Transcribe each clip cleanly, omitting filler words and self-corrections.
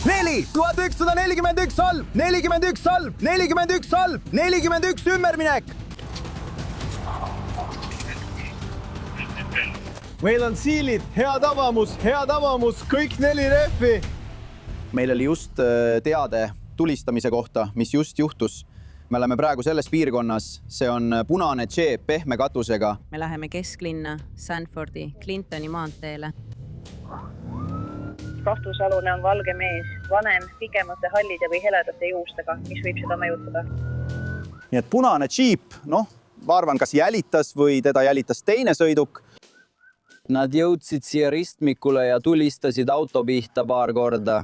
4, 1141 salv, 41 salv, 41 salv, 41 ümberminek. Meil on siilid, head avamus, kõik 4 rehvi. Meil oli just teade tulistamise kohta, mis just juhtus. Me oleme praegu selles piirkonnas. See on punane džeep pehme katusega. Me läheme kesklinna Sanfordi Clintoni maanteele. Kahtlusalune on valge mees, vanem, pikemate hallide või heledate juustega, mis võib seda mõjutada. Nii et punane džiip, ma arvan, kas jälitas või teda jälitas teine sõiduk. Nad jõudsid siia ristmikule ja tulistasid auto pihta paar korda.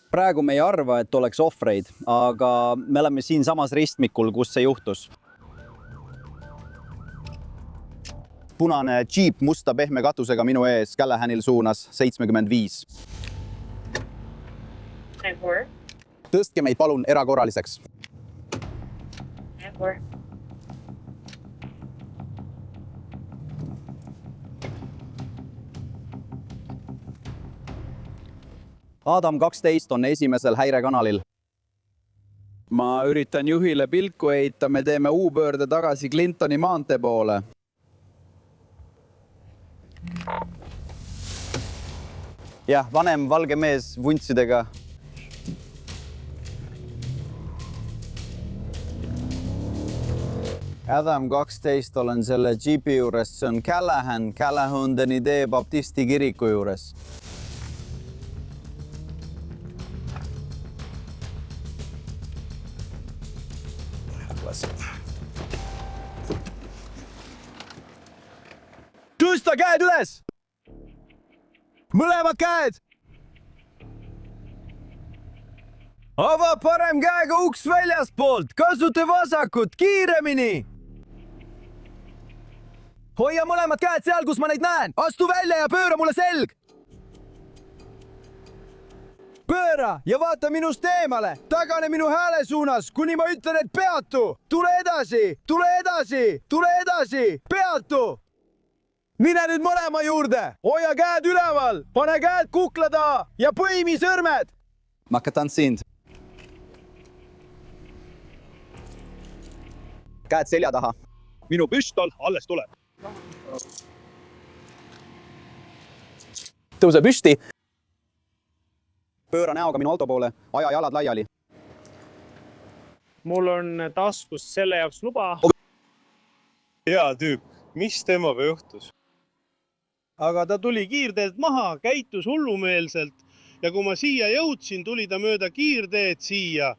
Praegu me ei arva, et oleks ohvreid, aga me oleme siin samas ristmikul, kus see juhtus. Punane džiip musta pehme katusega minu ees Callahanil suunas 75. Tõstke meid palun erakorraliseks. Adam 12 on esimesel häirekanalil. Ma üritan juhile pilku heita, me teeme U-pöörde tagasi Clintoni maantee poole. Jah, vanem valge mees vuntsidega. Adam 12 olen selle džiipi juures, see on Callahondeni tee baptisti kiriku juures. Tõsta käed üles! Mõlemad käed! Ava parem käega uks väljaspoolt, kasuta vasakut, kiiremini! Hoia mõlemad käed seal, kus ma neid näen! Astu välja ja pööra mulle selg! Pööra ja vaata minust eemale! Tagane minu hääle suunas, kuni ma ütlen, et peatu! Tule edasi! Tule edasi! Tule edasi! Peatu! Mine nüüd mõlema juurde! Hoia käed üleval! Pane käed kukla taha ja põimi sõrmed! Ma katan sind. Käed selja taha. Minu püstol alles tuleb. Tõuse püsti. Pööra näoga minu auto poole. Aja jalad laiali. Mul on taskus selle jaoks luba. Hea tüüp, mis temaga juhtus? Aga ta tuli kiirteed maha, käitus hullumeelselt ja kui ma siia jõudsin, tuli ta mööda kiirteed siia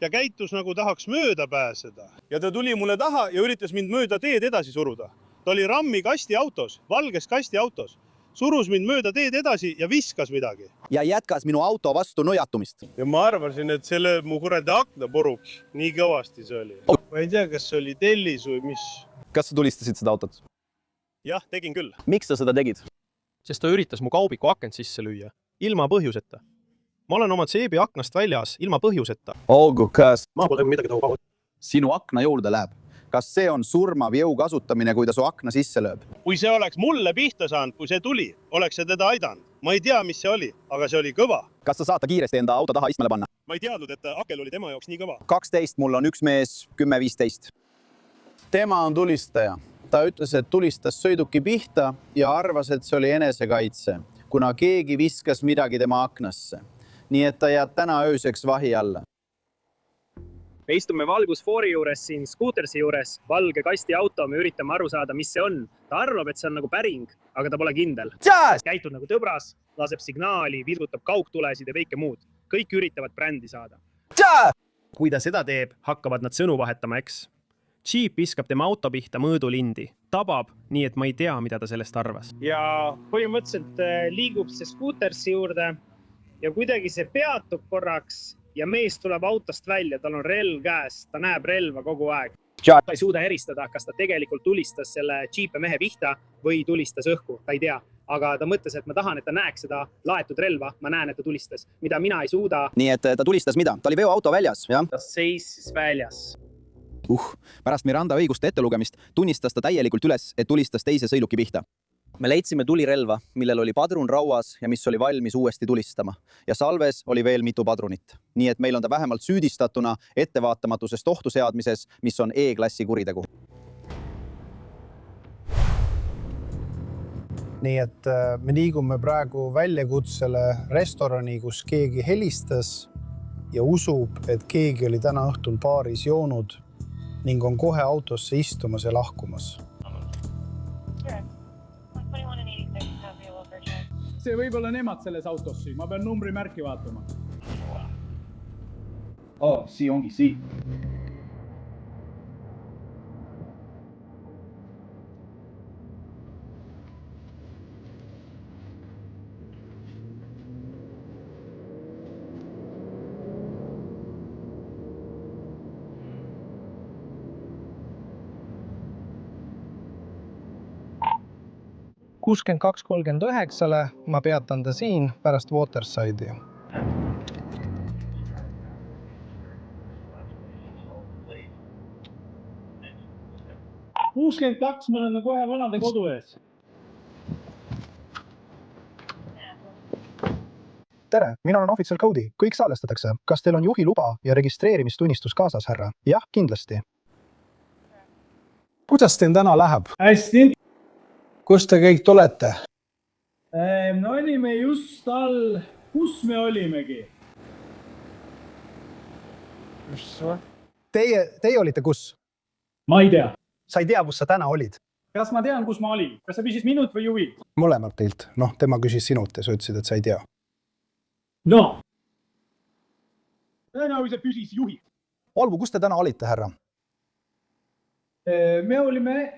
ja käitus nagu tahaks mööda pääseda. Ja ta tuli mulle taha ja üritas mind mööda teed edasi suruda. Ta oli rammi kastiautos, valges kastiautos. Surus mind mööda teed edasi ja viskas midagi. Ja jätkas minu auto vastu nojatumist. Ja ma arvasin, et selle mu kuradi akna puruks. Nii kõvasti see oli. Ma ei tea, kas see oli tellis või mis. Kas sa tulistasid seda autot? Jah, tegin küll. Miks sa seda tegid? Sest ta üritas mu kaubiku akent sisse lüüa. Ilma põhjuseta. Ma olen oma seebi aknast väljas ilma põhjuseta. Olgu, kas Ma pole midagi tahu. sinu akna juurde läheb? Kas see on surmav jõu kasutamine, kui ta su akna sisse lööb? Kui see oleks mulle pihta saanud, kui see tuli, oleks see teda aidanud. Ma ei tea, mis see oli, aga see oli kõva. Kas sa saad ta kiiresti enda auto taha istmele panna? Ma ei teadnud, et akel oli tema jaoks nii kõva. 12, mul on üks mees, 10-15. Tema on tulistaja. Ta ütles, et tulistas sõiduki pihta ja arvas, et see oli enesekaitse, kuna keegi viskas midagi tema aknasse. Nii et ta jääb täna ööseks vahi alla. Me istume valgusfoori juures siin Scootersi juures, valge kasti auto, me üritame aru saada, mis see on. Ta arvab, et see on nagu päring, aga ta pole kindel. Käitud nagu tõbras, laseb signaali, vilgutab kaugtulesid ja kõike muud. Kõik üritavad brändi saada. Kui ta seda teeb, hakkavad nad sõnu vahetama, eks. Jeep viskab tema auto pihta mõõdulindi. Tabab, nii et ma ei tea, mida ta sellest arvas. Ja põhimõtteliselt liigub see Scootersi juurde ja kuidagi see peatub korraks ja mees tuleb autost välja, tal on relv käes, ta näeb relva kogu aeg. Ta ei suuda eristada, kas ta tegelikult tulistas selle Jeepi mehe pihta või tulistas õhku, ta ei tea. Aga ta mõtles, et ma tahan, et ta näeks seda laetud relva, ma näen, et ta tulistas, mida mina ei suuda. Nii et ta tulistas mida? Ta oli veoauto väljas, jah? Ta seisis väljas. Pärast Miranda õiguste ettelugemist tunnistas ta täielikult üles, et tulistas teise sõiduki pihta. me leidsime tulirelva, millel oli padrun rauas ja mis oli valmis uuesti tulistama. Ja salves oli veel mitu padrunit. Nii et meil on ta vähemalt süüdistatuna ettevaatamatusest ohtu seadmises, mis on E-klassi kuritegu. Nii et me liigume praegu väljakutsele restorani, kus keegi helistas ja usub, et keegi oli täna õhtul baaris joonud ning on kohe autosse istumas ja lahkumas. See võib olla nemad selles autossi. Ma pean numbri märki vaatama. Sii ongi, sii. Kuuskümmend 2:39 ma peatan ta siin pärast Waterside'i. Kuuskümmend 2, me oleme kohe vanade kodu ees. Tere, mina olen Officer Cody. Kõik salvestatakse. Kas teil on juhi luba ja registreerimistunnistus kaasas, härra? Jah, kindlasti. Kuidas teil täna läheb? Hästi. Kus te kõik olete? Me olime just all, kus me olimegi? Teie olite kus? Ma ei tea. Sa ei tea, kus sa täna olid? Kas ma tean, kus ma olin? Kas sa küsis minut või juhi? Mõlemalt teilt. Tema küsis sinult ja sa ütlesid, et sa ei tea. No. Tõenäoliselt küsis juhi. Olgu, kus te täna olite, härra? Me olime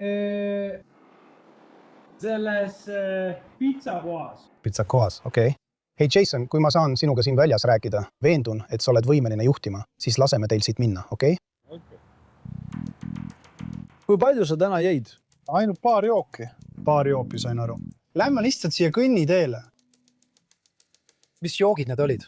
selles pitsakohas. Pitsakohas, okei. Hei Jason, kui ma saan sinuga siin väljas rääkida, veendun, et sa oled võimeline juhtima, siis laseme teil siit minna, okei? Kui palju sa täna jäid? Ainult paar jooki. Paar joopi sain aru. Lähme lihtsalt siia kõnniteele. Mis joogid need olid?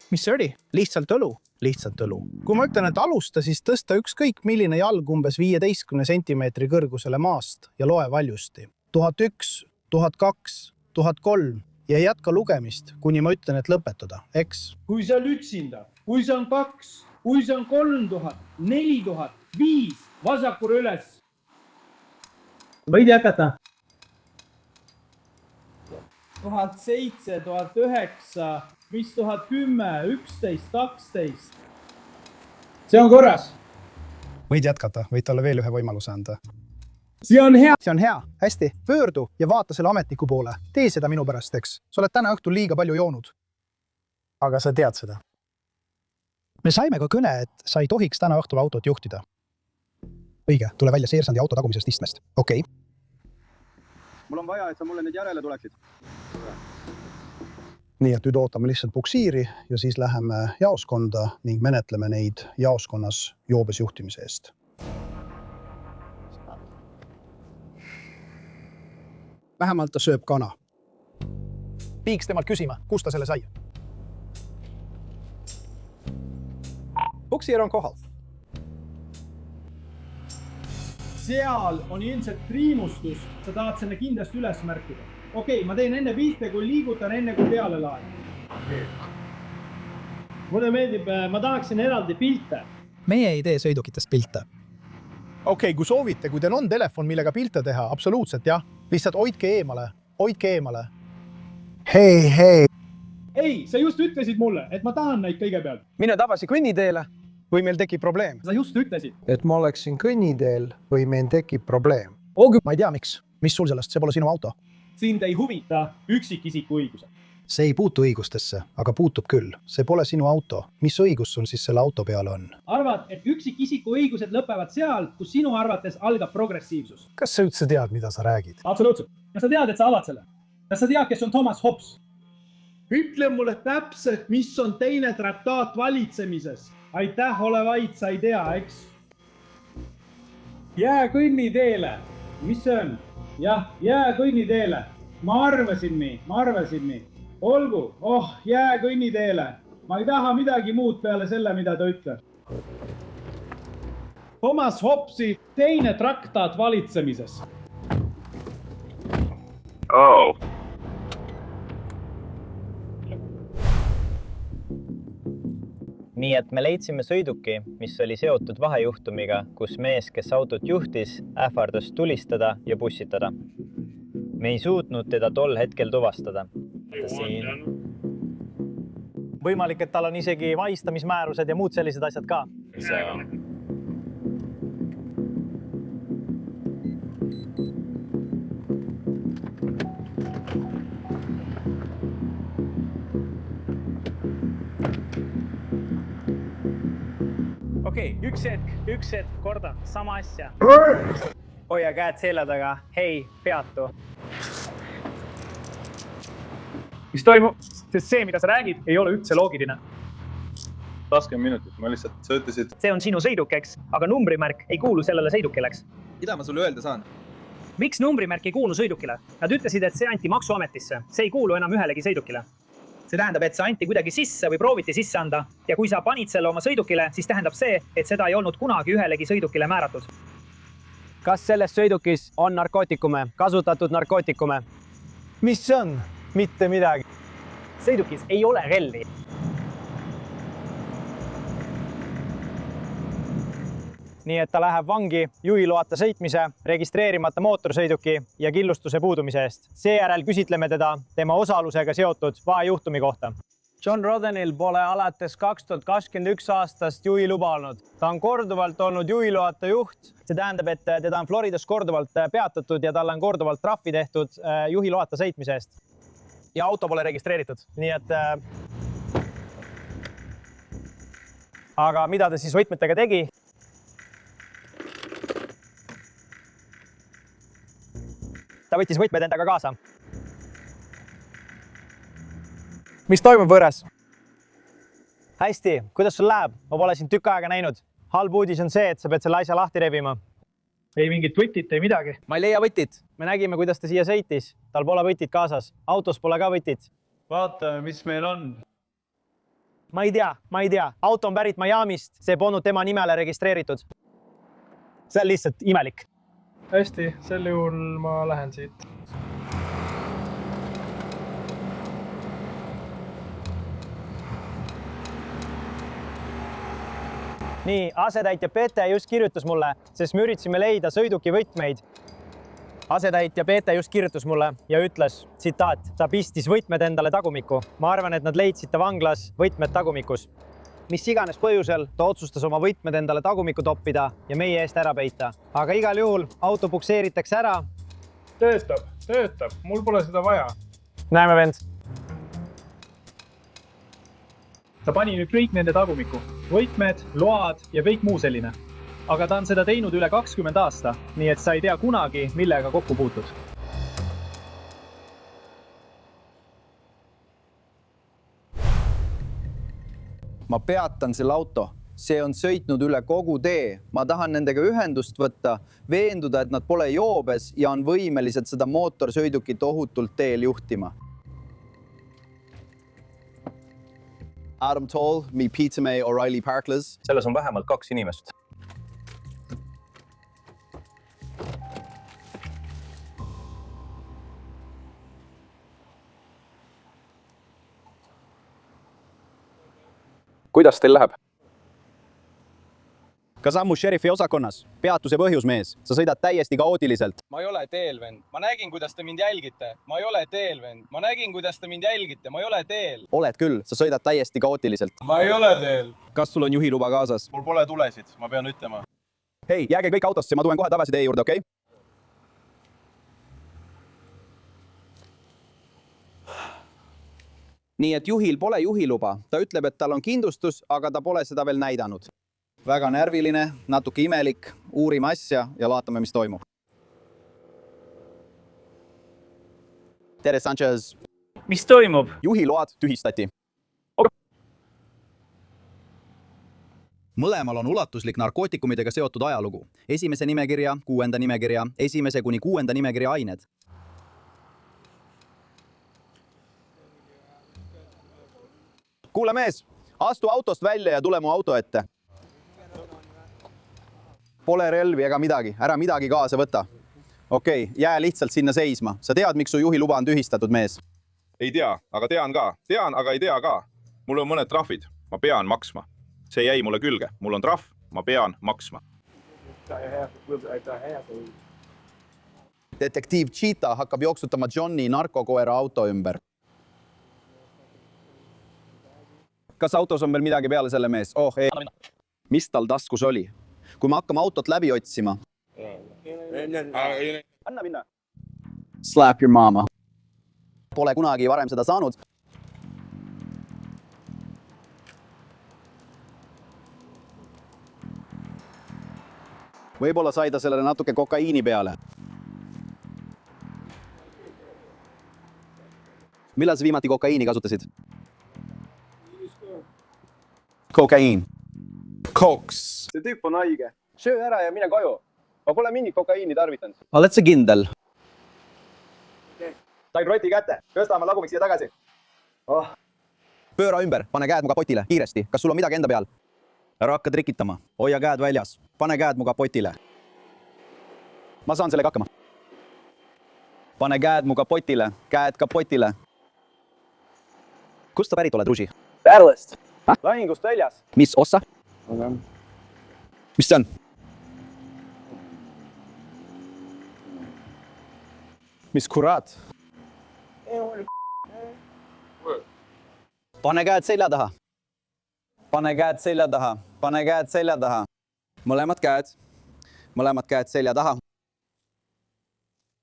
Mis see oli? Lihtsalt õlu. Lihtsalt õlu. Kui ma ütlen, et alusta, siis tõsta ükskõik milline jalg umbes 15 sentimeetri kõrgusele maast ja loe valjusti. 1001, 1002, 1003 ja jätka lugemist, kuni ma ütlen, et lõpetada, eks? Kui see on üksinda, kui see on 2, kui see on 3000, 4000, 5, vasakule üles. Võid jätkata. 1007, 1009, 5010, 11, 12. See on korras. Võid jätkata, võid talle veel ühe võimaluse anda. See on hea. See on hea. Hästi, pöördu ja vaata selle ametniku poole. Tee seda minu pärast, eks. Sa oled täna õhtul liiga palju joonud. Aga sa tead seda. Me saime ka kõne, et sa ei tohiks täna õhtul autot juhtida. Õige, tule välja seersandi auto tagumisest istmest. Okei. Mul on vaja, et sa mulle need järele tuleksid. Nii, et nüüd ootame lihtsalt puksiiri ja siis läheme jaoskonda ning menetleme neid jaoskonnas joobes juhtimise eest. Vähemalt ta sööb kana. Piiks temalt küsima, kus ta selle sai. Puksiir on kohal. Seal on ilmselt priimustus. Sa tahad selle kindlasti üles märkida. Okei, ma teen enne pilte, kui liigutan, enne kui peale laen. Mulle meeldib, ma tahaksin eraldi pilte. Meie ei tee sõidukitest pilte. Okei, kui soovite, kui teil on telefon, millega pilte teha, absoluutselt jah. Lihtsalt hoidke eemale, hoidke eemale. Hei. Ei, sa just ütlesid mulle, et ma tahan neid kõigepealt. Mine tabasi kõnniteele või meil tekib probleem. Sa just ütlesid. Et ma oleksin kõnniteel või meil tekib probleem. Ma ei tea, miks. Mis sul sellest? See pole sinu auto. Sind ei huvita üksikisiku õigused. See ei puutu õigustesse, aga puutub küll. See pole sinu auto. Mis õigus sul siis selle auto peale on? Arvad, et üksikisiku õigused lõpevad seal, kus sinu arvates algab progressiivsus? Kas sa üldse tead, mida sa räägid? Absoluutselt. Kas sa tead, et sa avad selle? Kas sa tead, kes on Thomas Hobbes? Ütle mulle täpselt, mis on teine traktaat valitsemises. Aitäh, ole vait, sa ei tea, eks? Jää kõnniteele. Mis see on? Jah, jää kõnniteele. Ma arvasin nii. Olgu, jää kõnniteele. Ma ei taha midagi muud peale selle, mida ta ütleb. Thomas Hobbesi teine traktaat valitsemises. Oh. nii et me leidsime sõiduki, mis oli seotud vahejuhtumiga, kus mees, kes autot juhtis, ähvardas tulistada ja pussitada. Me ei suutnud teda tol hetkel tuvastada. Võimalik, et tal on isegi vahistamismäärused ja muud sellised asjad ka. Okei, üks hetk, korda, sama asja. Hoia käed selja taga, hei, peatu. Mis toimub? Sest see, mida sa räägid, ei ole üldse loogiline. 20 minutit, ma lihtsalt, sa ütlesid. See on sinu sõiduk, eks, aga numbrimärk ei kuulu sellele sõidukile. Mida ma sulle öelda saan? Miks numbrimärk ei kuulu sõidukile? Nad ütlesid, et see anti maksuametisse. See ei kuulu enam ühelegi sõidukile. See tähendab, et see anti kuidagi sisse või prooviti sisse anda ja kui sa panid selle oma sõidukile, siis tähendab see, et seda ei olnud kunagi ühelegi sõidukile määratud. Kas selles sõidukis on narkootikume, kasutatud narkootikume? Mis see on? Mitte midagi. Sõidukis ei ole relvi. Nii et ta läheb vangi juhiloata sõitmise, registreerimata mootorsõiduki ja killustuse puudumise eest. Seejärel küsitleme teda tema osalusega seotud vahejuhtumi kohta. John Roddenil pole alates 2021 aastast juhiluba olnud. Ta on korduvalt olnud juhiloata juht. See tähendab, et teda on Floridas korduvalt peatatud ja talle on korduvalt trahvi tehtud juhiloata sõitmise eest. Ja auto pole registreeritud. Nii et... Aga mida ta siis võtmetega tegi? Ta võttis võtmed endaga kaasa. Mis toimub võõras? Hästi, kuidas sul läheb? Ma pole siin tükk aega näinud. Halb uudis on see, et sa pead selle asja lahti rebima. Ei mingit võtit, ei midagi. Ma ei leia võtit. Me nägime, kuidas ta siia sõitis. Tal pole võtit kaasas. Autos pole ka võtit. Vaatame, mis meil on. Ma ei tea. Auto on pärit Miamist. See polnud tema nimele registreeritud. See on lihtsalt imelik. Hästi, sel juhul ma lähen siit. Nii, asetäitja Pete just kirjutas mulle, sest me üritasime leida sõiduki võtmeid. Asetäitja Pete just kirjutas mulle ja ütles, tsitaat, ta pistis võtmed endale tagumikku. Ma arvan, et nad leidsid ta vanglas võtmed tagumikus. Mis iganes põhjusel ta otsustas oma võtmed endale tagumikku toppida ja meie eest ära peita. Aga igal juhul auto pukseeritakse ära. Töötab. Mul pole seda vaja. Näeme, vend. Ta pani nüüd kõik nende tagumikku. Võtmed, load ja kõik muu selline. Aga ta on seda teinud üle 20 aasta, nii et sa ei tea kunagi, millega kokku puutud. Ma peatan selle auto. See on sõitnud üle kogu tee. Ma tahan nendega ühendust võtta, veenduda, et nad pole joobes ja on võimelised seda mootorsõidukit ohutult teel juhtima. Adam Toll, me Peter May O'Reilly Parklers. Selles on vähemalt 2 inimest. Kuidas teil läheb? Kas ammu šerifi osakonnas? Peatuse põhjus, mees. Sa sõidad täiesti kaootiliselt. Ma ei ole teel, vend. Ma nägin, kuidas te mind jälgite. Ma ei ole teel, vend. Ma nägin, kuidas te mind jälgite. Ma ei ole teel. Oled küll, sa sõidad täiesti kaootiliselt. Ma ei ole teel. Kas sul on juhiluba kaasas? Mul pole tulesid, ma pean ütlema. Hei, jääge kõik autosse, ma tulen kohe tagasi teie juurde, okei? Nii et juhil pole juhiluba. Ta ütleb, et tal on kindlustus, aga ta pole seda veel näidanud. Väga närviline, natuke imelik, uurime asja ja vaatame, mis toimub. Tere, Sanchez. Mis toimub? Juhiload tühistati. Mõlemal on ulatuslik narkootikumidega seotud ajalugu. Esimese nimekirja, 6. nimekirja, 1. kuni 6. nimekirja ained. Kuule mees, astu autost välja ja tule mu auto ette. Pole relvi ega midagi, ära midagi kaasa võta. Okei, jää lihtsalt sinna seisma. Sa tead, miks su juhiluba on tühistatud, mees? Ei tea, aga tean ka. Tean, aga ei tea ka. Mul on mõned trahvid. Ma pean maksma. See jäi mulle külge. Mul on trahv. Ma pean maksma. Detektiiv Cheetah hakkab jooksutama Johni narkokoera auto ümber. Kas autos on veel midagi peale selle mees? Oh, ei. Mis tal taskus oli? Kui me hakkame autot läbi otsima. Anna minna. Slap your mama. Pole kunagi varem seda saanud. Võib-olla sai ta sellele natuke kokaiini peale. Millal sa viimati kokaiini kasutasid? Kokaiin. Koks. See tüüp on haige. Söö ära ja mine koju. Ma pole mingit kokaiini tarvitanud. Oled sa kindel? Sain roti kätte. Tõstame lagumiks siia tagasi. Oh. Pööra ümber, pane käed mu kapotile, kiiresti. Kas sul on midagi enda peal? Ära hakka trikitama. Hoia käed väljas. Pane käed mu kapotile. Ma saan sellega hakkama. Pane käed mu kapotile. Käed kapotile. Kust sa pärit oled, Rusi? Battlist. Lahingust väljas. Mis ossa? Mis see on? Mis kurat? Pane käed selja taha. Pane käed selja taha. Pane käed selja taha. Mõlemad käed. Mõlemad käed selja taha.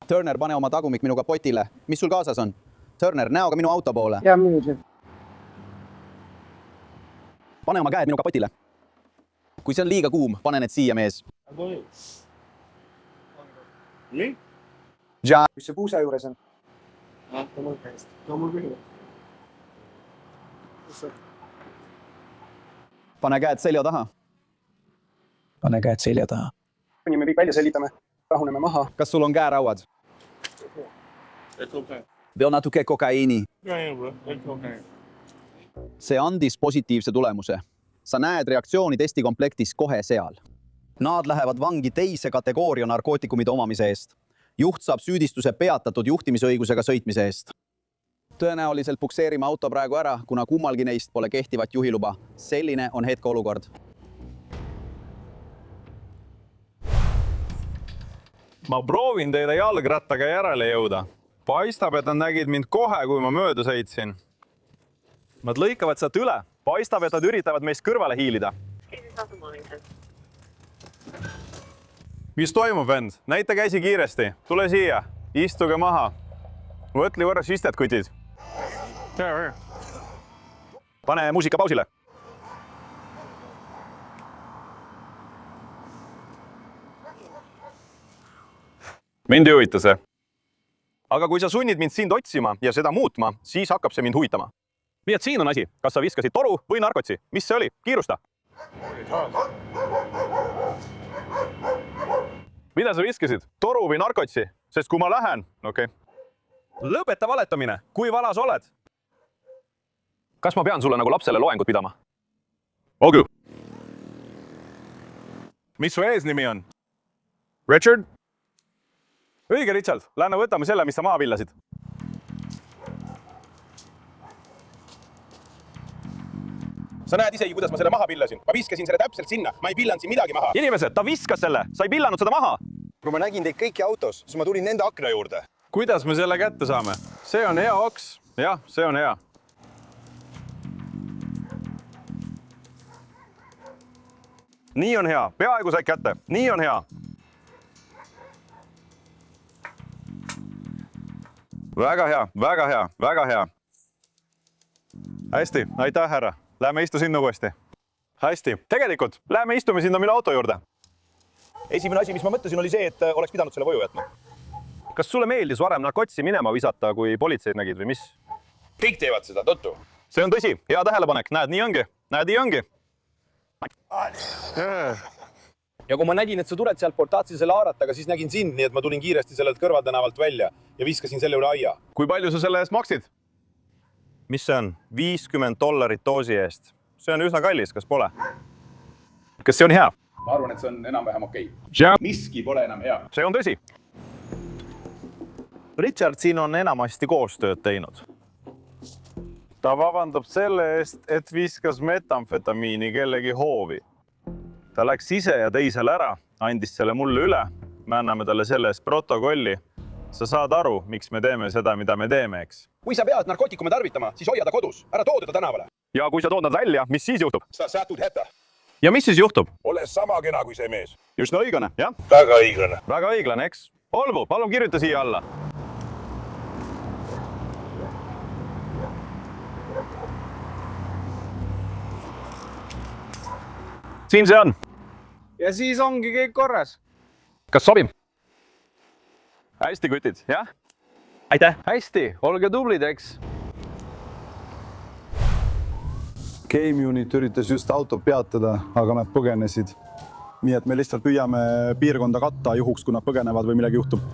Turner, pane oma tagumik minu kapotile. Mis sul kaasas on? Turner, näoga minu auto poole. Ja, minuti. Pane oma käed minu kapotile. Kui see on liiga kuum, pane need siia, mees. Nii? Ja. Mis see puusa juures on? Pane käed selja taha. Pane käed selja taha. Kuni me kõik välja selitame, rahuneme maha. Kas sul on käerauad? Veel natuke kokaiini. See andis positiivse tulemuse. Sa näed reaktsiooni testikomplektis kohe seal. Nad lähevad vangi teise kategooria narkootikumide omamise eest. Juht saab süüdistuse peatatud juhtimisõigusega sõitmise eest. Tõenäoliselt pukseerime auto praegu ära, kuna kummalgi neist pole kehtivat juhiluba. Selline on hetkeolukord. Ma proovin teile jalgrattaga järele jõuda. Paistab, et nad nägid mind kohe, kui ma mööda sõitsin. Nad lõikavad sealt üle. Paistab, et nad üritavad meist kõrvale hiilida. Mis toimub, vend? Näita käsi kiiresti. Tule siia. Istuge maha. Võtli võrras istet, kutid. Pane muusika pausile. Mind ei huvita see. Aga kui sa sunnid mind sind otsima ja seda muutma, siis hakkab see mind huvitama. Nii et siin on asi. Kas sa viskasid toru või narkotsi? Mis see oli? Kiirusta. Mida sa viskasid? Toru või narkotsi? Sest kui ma lähen... Okei. Lõpeta valetamine. Kui valas oled? Kas ma pean sulle nagu lapsele loengut pidama? Olgu. Mis su eesnimi on? Richard? Õige, Richard. Lähme võtame selle, mis sa maha pillasid. Sa näed isegi, kuidas ma selle maha pillasin. Ma viskasin selle täpselt sinna. Ma ei pillanud siin midagi maha. Inimesed, ta viskas selle. Sa ei pillanud seda maha. Kui ma nägin teid kõiki autos, siis ma tulin nende akna juurde. Kuidas me selle kätte saame? See on hea oks. Jah, see on hea. Nii on hea. Peaaegu said kätte. Nii on hea. Väga hea, väga hea, väga hea. Hästi, aitäh, härra. Lähme istu sinna uuesti. Hästi. Tegelikult, lähme istume sinna minu auto juurde. Esimene asi, mis ma mõtlesin, oli see, et oleks pidanud selle koju jätma. Kas sulle meeldis varem narkotsi minema visata, kui politseid nägid või mis? Kõik teevad seda, tõttu. See on tõsi. Hea tähelepanek. Näed, nii ongi. Näed, nii ongi. Ja kui ma nägin, et sa tuled sealt poolt, tahtsin selle haarata, aga siis nägin sind, nii et ma tulin kiiresti sellelt kõrvaltänavalt välja ja viskasin selle üle aia. Kui palju sa selle eest maksid? Mis see on? $50 doosi eest. See on üsna kallis, kas pole? Kas see on hea? Ma arvan, et see on enam-vähem okei. Ja. Miski pole enam hea. See on tõsi. Richard siin on enamasti koostööd teinud. ta vabandab selle eest, et viskas metamfetamiini kellegi hoovi. ta läks ise ja tõi selle ära, andis selle mulle üle. Me anname talle selle eest protokolli. Sa saad aru, miks me teeme seda, mida me teeme, eks? Kui sa pead narkootikume tarvitama, siis hoia ta kodus. Ära too teda tänavale. Ja kui sa tood nad välja, mis siis juhtub? Sa satud hätta. Ja mis siis juhtub? Ole sama kena kui see mees. Just õigane, jah? Väga õiglane. Väga õiglane, eks? Olgu, palun kirjuta siia alla. Siin see on. Ja siis ongi kõik korras. Kas sobib? Hästi, kutid, jah? Aitäh! Hästi, olge tublid, eks? Game Unit üritas just auto peatada, aga nad põgenesid. Nii et me lihtsalt püüame piirkonda katta juhuks, kui nad põgenevad või midagi juhtub.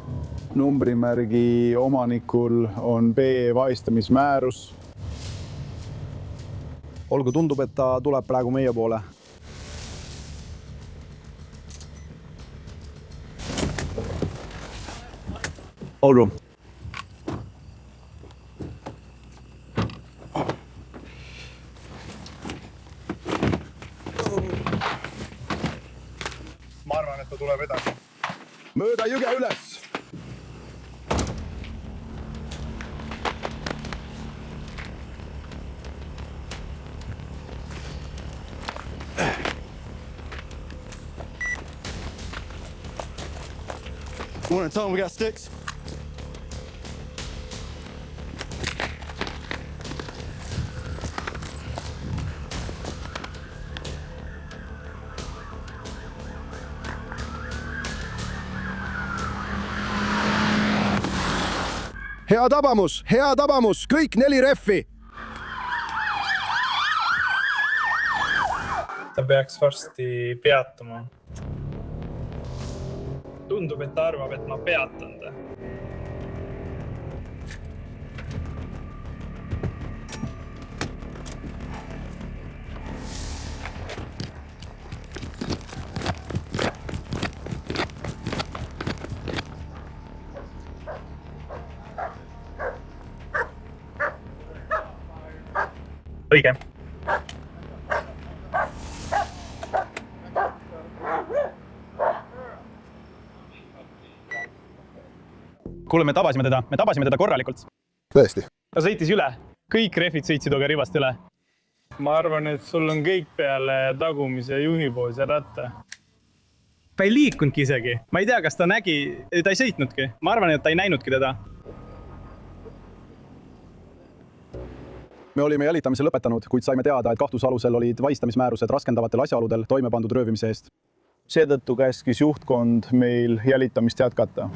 Numbrimärgi omanikul on B vahistamismäärus. Olgu, tundub, et ta tuleb praegu meie poole. Olgu. Ma arvan, et ta tuleb edasi. Mööda jõge üles! Want to tell them we got sticks? Hea tabamus, kõik 4 reffi. Ta peaks varsti peatuma. Tundub, et ta arvab, et ma peatan ta. Õige. Kuule, me tabasime teda korralikult. Tõesti. Ta sõitis üle. Kõik refid sõitsid aga ribast üle. Ma arvan, et sul on kõik peale tagumise juhipoolse ratta. Ta ei liikunudki isegi. Ma ei tea, kas ta nägi, ta ei sõitnudki. Ma arvan, et ta ei näinudki teda. Me olime jälitamise lõpetanud, kuid saime teada, et kahtlusalusel olid vahistamismäärused raskendavatel asjaoludel toime pandud röövimise eest. Seetõttu käskis juhtkond meil jälitamist jätkata.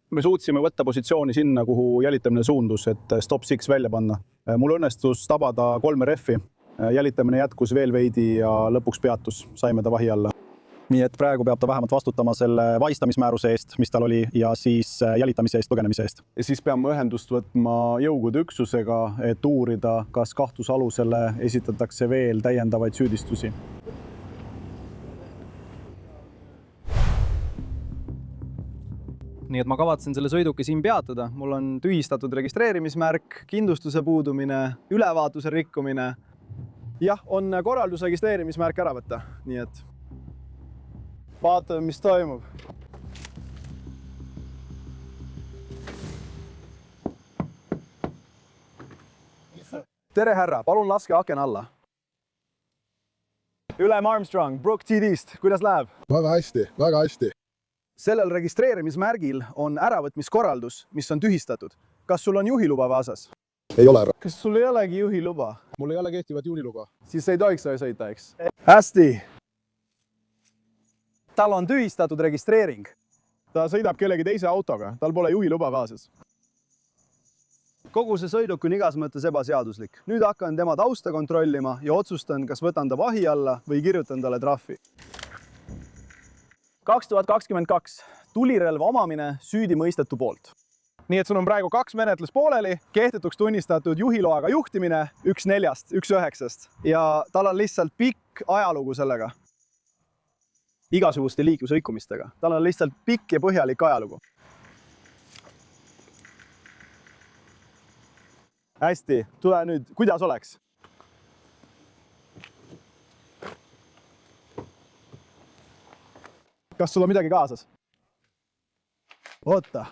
Me suutsime võtta positsiooni sinna, kuhu jälitamine suundus, et stop 6 välja panna. Mul õnnestus tabada 3 reffi. Jälitamine jätkus veel veidi ja lõpuks peatus. Saime ta vahi alla. Nii et praegu peab ta vähemalt vastutama selle vahistamismääruse eest, mis tal oli, ja siis jälitamise eest, põgenemise eest. Ja siis peame ühendust võtma jõugude üksusega, et uurida, kas kahtlusalusele esitatakse veel täiendavaid süüdistusi. Nii et ma kavatsen selle sõiduki siin peatada. Mul on tühistatud registreerimismärk, kindlustuse puudumine, ülevaatuse rikkumine. Jah, on korraldus registreerimismärk ära võtta, nii et vaatame, mis toimub. Tere, härra, palun laske aken alla. Ülem Armstrong, Brook TD-st, kuidas läheb? Väga hästi, väga hästi. Sellel registreerimismärgil on äravõtmiskorraldus, mis on tühistatud. Kas sul on juhiluba kaasas? Ei ole. Kas sul ei olegi juhiluba? Mul ei ole kehtivat juhiluba. Siis ei tohiks sõita, eks? Hästi. Tal on tühistatud registreering. Ta sõidab kellegi teise autoga, tal pole juhiluba kaasas. Kogu see sõiduk on igas mõttes ebaseaduslik. Nüüd hakkan tema tausta kontrollima ja otsustan, kas võtan ta vahi alla või kirjutan talle trahvi. 2022. Tulirelva omamine süüdi mõistetu poolt. Nii et sul on praegu 2 menetlus pooleli, kehtetuks tunnistatud juhiloaga juhtimine 1/4, 1/9 ja tal on lihtsalt pikk ajalugu sellega. Igasuguste liiklusrikkumistega. Tal on lihtsalt pikk ja põhjalik ajalugu. hästi, tule nüüd, kuidas oleks? Kas sul on midagi kaasas? Oota,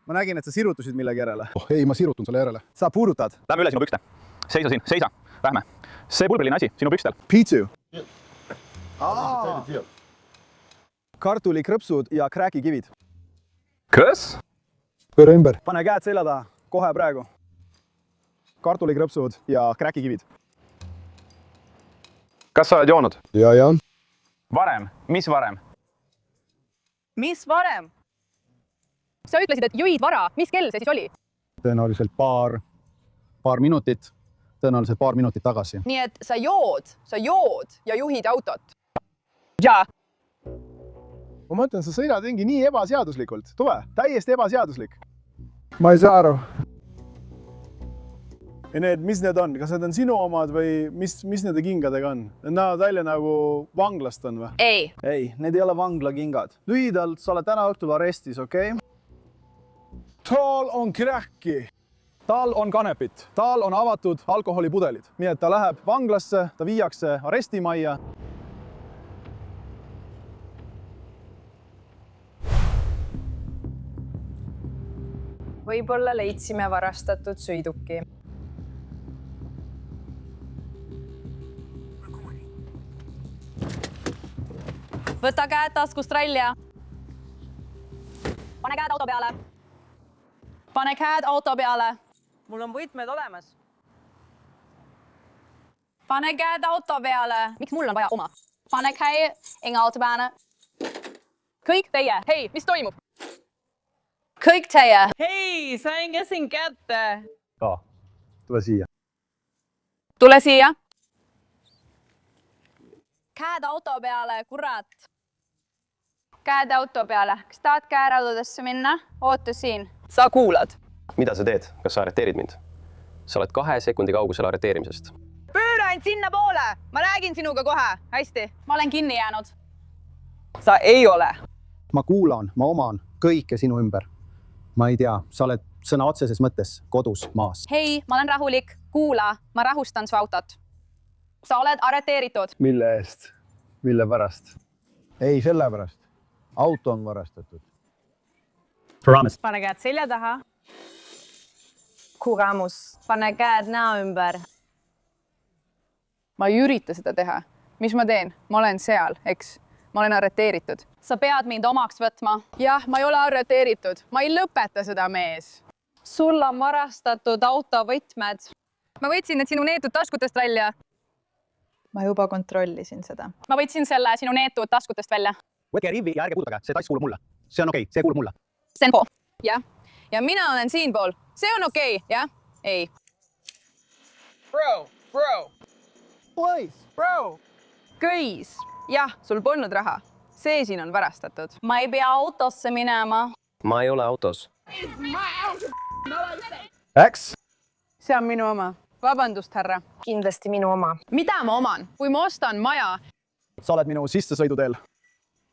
ma nägin, et sa sirutusid millegi järele. Ei, ma sirutun sulle järele. Sa puudutad. Lähme üle sinu pükste. Seisa siin, seisa. Lähme. See pulbriline asi sinu pükstel. Piitsu. Kartulikrõpsud ja kräkikivid. Kas? Pööra ümber. Pane käed selja taha, kohe praegu. Kartulikrõpsud ja kräkikivid. Kas sa oled joonud? Ja. Varem. Mis varem? Mis varem? Sa ütlesid, et juhid vara. Mis kell see siis oli? Tõenäoliselt paar minutit. Tõenäoliselt paar minutit tagasi. Nii et sa jood ja juhid autot. Ja. Ma mõtlen, sa sõidad mingi nii ebaseaduslikult. Tule, täiesti ebaseaduslik. Ma ei saa aru. Ja need, mis need on? Kas need on sinu omad või mis nende kingadega on? Need näevad välja nagu vanglast on või? Ei. Ei, need ei ole vanglakingad. Lühidalt, sa oled täna õhtul arestis, okei? Tal on kräkki. Tal on kanepit. Tal on avatud alkoholipudelid. Nii et ta läheb vanglasse, ta viiakse arestimajja. Võib-olla leidsime varastatud sõiduki. Võta käed taskust välja. Pane käed auto peale. Pane käed auto peale. Mul on võtmed olemas. Pane käed auto peale. Miks mul on vaja oma? Pane käed auto peale. Kõik teie. Hei, mis toimub? Kõik teie. Hei, sain käsin kätte. Tule siia. Tule siia. Käed auto peale, kurat. Käed auto peale. Kas tahad käeraudadesse minna? Oota siin. Sa kuulad. Mida sa teed? Kas sa arreteerid mind? Sa oled 2 sekundi kaugusel arreteerimisest. Pööra end sinna poole. Ma räägin sinuga kohe. Hästi. Ma olen kinni jäänud. Sa ei ole. Ma kuulan, ma oman kõike sinu ümber. Ma ei tea, sa oled sõna otseses mõttes kodus maas. Hei, ma olen rahulik. Kuula, ma rahustan su autot. Sa oled arreteeritud. Mille eest? Mille pärast? Ei, selle pärast. Auto on varastatud. Pane käed selja taha. Kuramus. Pane käed näo ümber. Ma ei ürita seda teha. Mis ma teen? Ma olen seal, eks? Ma olen arreteeritud. Sa pead mind omaks võtma. Jah, ma ei ole arreteeritud. Ma ei lõpeta seda, mees. Sul on varastatud autovõtmed. Ma võtsin need sinu neetud taskutest välja. Ma juba kontrollisin seda. Ma võtsin selle sinu neetud taskutest välja. Võtke rivi ja ärge puudutage, see tass kuulub mulle. See on okei, see kuulub mulle. See on pool. Jah. Ja mina olen siinpool. See on okei, jah? Ei. Bro. Bro. Köis. Jah, sul polnud raha. See siin on varastatud. Ma ei pea autosse minema. Ma ei ole autos. Äks? See on minu oma. Vabandust, härra. Kindlasti minu oma. Mida ma oman? Kui ma ostan maja. Sa oled minu sissesõiduteel.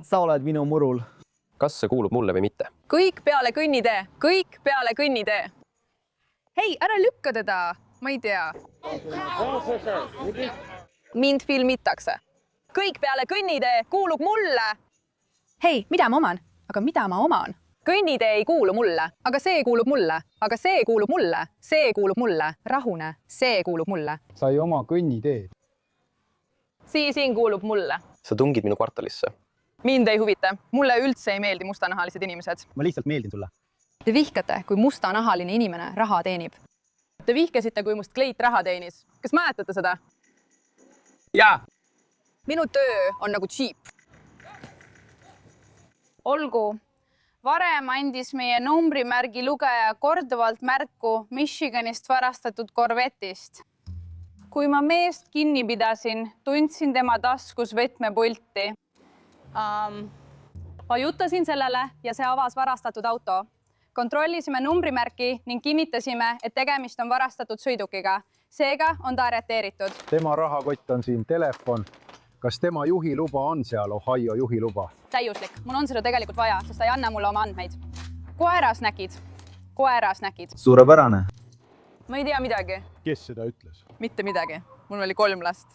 Sa oled minu murul. Kas see kuulub mulle või mitte? Kõik peale kõnnitee. Kõik peale kõnnitee. Hei, ära lükka teda. Ma ei tea. Mind filmitakse. Kõik peale kõnnitee kuulub mulle. Hei, mida ma oman? Aga mida ma oman? Kõnnitee ei kuulu mulle, aga see kuulub mulle. Aga see kuulub mulle. See kuulub mulle. Rahune. See kuulub mulle. Sa ei oma kõnniteed. Siin kuulub mulle. Sa tungid minu kvartalisse. Mind ei huvita. Mulle üldse ei meeldi mustanahalised inimesed. Ma lihtsalt meeldin sulle. Te vihkate, kui mustanahaline inimene raha teenib. Te vihkasite, kui must kleit raha teenis. Kas mäletate seda? Jaa. Minu töö on nagu Jeep. Olgu. Varem andis meie numbrimärgi lugeja korduvalt märku Michiganist varastatud korvetist. Kui ma meest kinni pidasin, tundsin tema taskus võtmepulti. Vajutasin sellele ja see avas varastatud auto. Kontrollisime numbrimärki ning kinnitasime, et tegemist on varastatud sõidukiga. Seega on ta arreteeritud. Tema rahakott on siin telefon. Kas tema juhiluba on seal, Ohio juhiluba? Täiuslik. Mul on seda tegelikult vaja, sest ta ei anna mulle oma andmeid. Koeras näkid. Suurepärane. ma ei tea midagi. Kes seda ütles? Mitte midagi. Mul oli 3 last.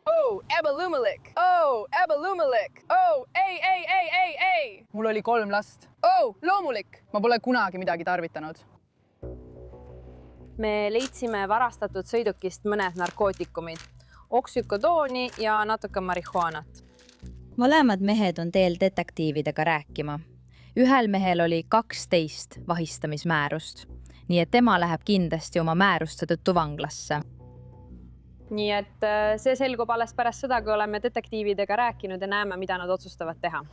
Oh, ebalumalik. Oh, ebalumalik. Oh, ei. Mul oli 3 last. Oh, loomulik. Ma pole kunagi midagi tarvitanud. Me leidsime varastatud sõidukist mõned narkootikumid, oksükodooni ja natuke marihuanat. Mõlemad mehed on teel detektiividega rääkima. Ühel mehel oli 12 vahistamismäärust, nii et tema läheb kindlasti oma määruste tõttu vanglasse. Nii et see selgub alles pärast seda, kui oleme detektiividega rääkinud ja näeme, mida nad otsustavad teha.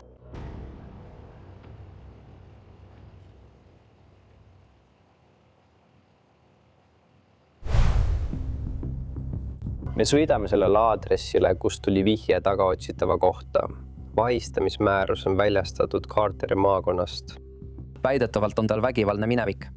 Me sõidame sellele aadressile, kus tuli vihje tagaotsitava kohta. Vahistamismäärus on väljastatud Carteri maakonnast. Väidetavalt on tal vägivaldne minevik.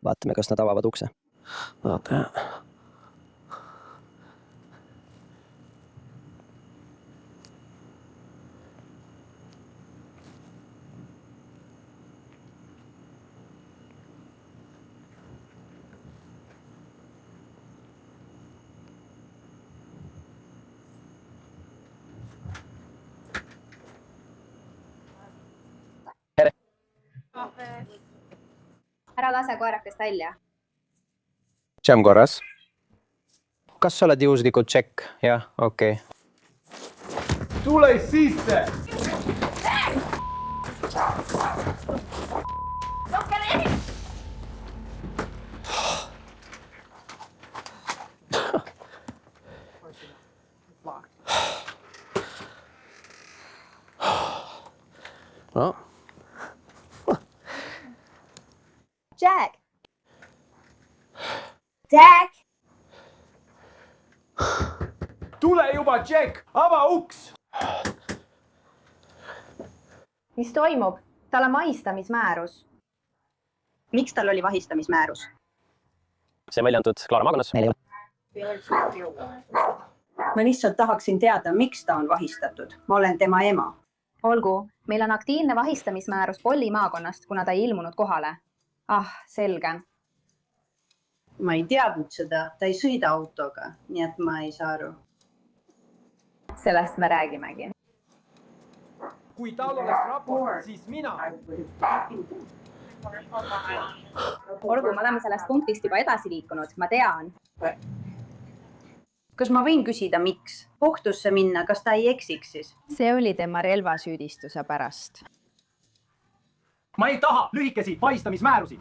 Vaatame, kas nad avavad ukse. Vaata. Ära lase koerakest välja. Jam korras. Kas sa oled juhuslikult tšekk? Jah, okei. Tule sisse! No. Jack! Jack! Tule juba, Jack! Ava uks! Mis toimub? Tal on vahistamismäärus. Miks tal oli vahistamismäärus? See on välja antud Klaara maakonnas. Ma lihtsalt tahaksin teada, miks ta on vahistatud. Ma olen tema ema. Olgu, meil on aktiivne vahistamismäärus Polli maakonnast, kuna ta ei ilmunud kohale. Ah, selge. Ma ei teadnud seda. Ta ei sõida autoga, nii et ma ei saa aru. Sellest me räägimegi. Kui tal oleks raport, siis mina. Olgu, me oleme sellest punktist juba edasi liikunud. Ma tean. Kas ma võin küsida, miks? Kohtusse minna, kas ta ei eksiks siis? See oli tema relvasüüdistuse pärast. Ma ei taha lühikesi vahistamismäärusi.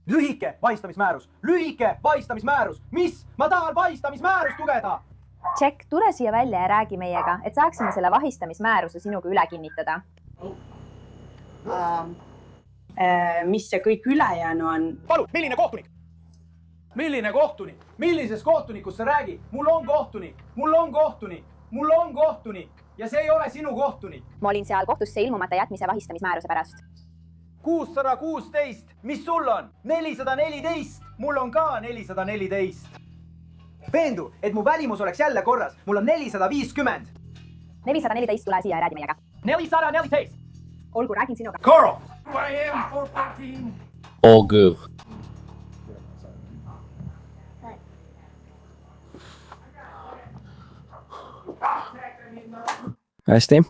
Lühike vahistamismäärus. Lühike vahistamismäärus. Mis? Ma tahan vahistamismäärust lugeda. Jack, tule siia välja ja räägi meiega, et saaksime selle vahistamismääruse sinuga üle kinnitada. Mis see kõik ülejäänu on? Palun, milline kohtunik? Milline kohtunik? Millisest kohtunikust sa räägi? Mul on kohtunik. Mul on kohtunik. Mul on kohtunik. Ja see ei ole sinu kohtunik. Ma olin seal kohtusse ilmumata jätmise vahistamismääruse pärast. 616. Mis sul on? 414. Mul on ka 414. Veendu, et mu välimus oleks jälle korras. Mul on 450. 414, tule siia ja räägi meiega. 414. Olgu, räägin sinuga. Carl! All good. Hästi.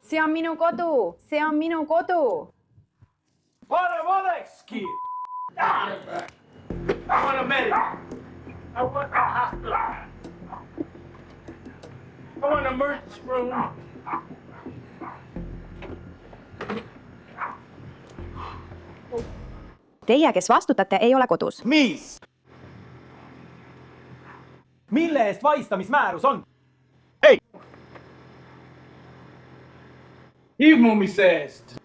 See on minu kodu! See on minu kodu! Pane valekski! I want a medic. I want a hospital. I want an emergency room. Teie, kes vastutate, ei ole kodus. Mis? Mille eest vahistamismäärus on? ilmumise eest.